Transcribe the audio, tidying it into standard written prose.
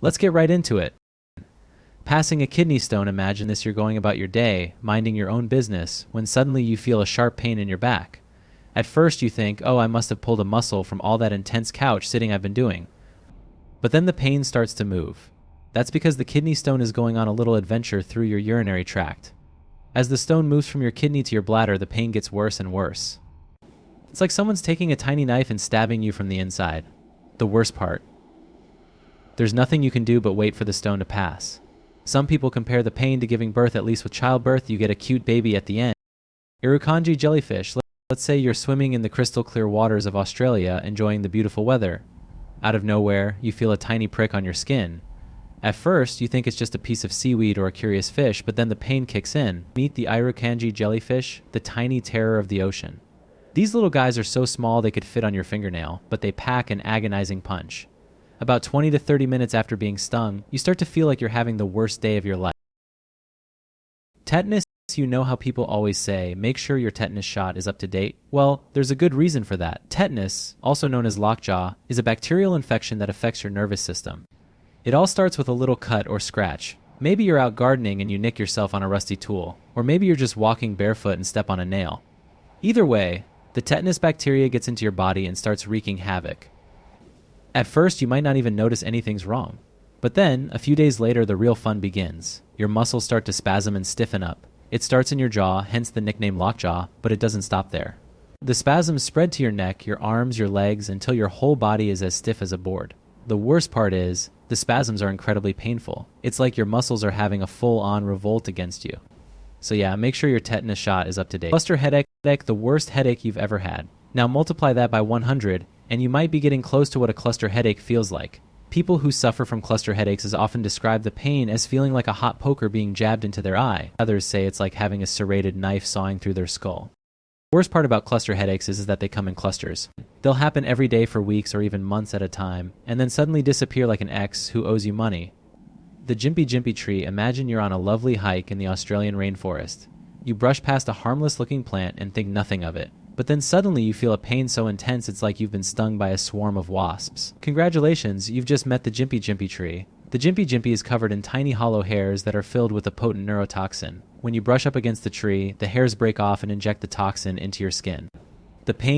Let's get right into it. Passing a kidney stone. Imagine this: you're going about your day, minding your own business, when suddenly you feel a sharp pain in your back. At first you think, oh, I must have pulled a muscle from all that intense couch sitting I've been doing. But then the pain starts to move. That's because the kidney stone is going on a little adventure through your urinary tract. As the stone moves from your kidney to your bladder, the pain gets worse and worse. It's like someone's taking a tiny knife and stabbing you from the inside. The worst part: there's nothing you can do but wait for the stone to pass. Some people compare the pain to giving birth. At least with childbirth, you get a cute baby at the end. Irukandji jellyfish. Let's say you're swimming in the crystal clear waters of Australia, enjoying the beautiful weather. Out of nowhere, you feel a tiny prick on your skin. At first, you think it's just a piece of seaweed or a curious fish, but then the pain kicks in. Meet the Irukandji jellyfish, the tiny terror of the ocean. These little guys are so small they could fit on your fingernail, but they pack an agonizing punch. About 20 to 30 minutes after being stung, you start to feel like you're having the worst day of your life. Tetanus. You know how people always say, make sure your tetanus shot is up to date? Well, there's a good reason for that. Tetanus, also known as lockjaw, is a bacterial infection that affects your nervous system. It all starts with a little cut or scratch. Maybe you're out gardening and you nick yourself on a rusty tool, or maybe you're just walking barefoot and step on a nail. Either way, the tetanus bacteria gets into your body and starts wreaking havoc. At first, you might not even notice anything's wrong. But then, a few days later, the real fun begins. Your muscles start to spasm and stiffen up. It starts in your jaw, hence the nickname lockjaw, but it doesn't stop there. The spasms spread to your neck, your arms, your legs, until your whole body is as stiff as a board. The worst part is, the spasms are incredibly painful. It's like your muscles are having a full-on revolt against you. So yeah, make sure your tetanus shot is up to date. Cluster headache, the worst headache you've ever had. Now multiply that by 100, and you might be getting close to what a cluster headache feels like. People who suffer from cluster headaches often describe the pain as feeling like a hot poker being jabbed into their eye. Others say it's like having a serrated knife sawing through their skull. The worst part about cluster headaches is that they come in clusters. They'll happen every day for weeks or even months at a time, and then suddenly disappear like an ex who owes you money. The jimpy jimpy tree. Imagine you're on a lovely hike in the Australian rainforest. You brush past a harmless looking plant and think nothing of it. But then suddenly you feel a pain so intense it's like you've been stung by a swarm of wasps. Congratulations, you've just met the jimpy jimpy tree. The jimpy jimpy is covered in tiny hollow hairs that are filled with a potent neurotoxin. When you brush up against the tree, the hairs break off and inject the toxin into your skin. The pain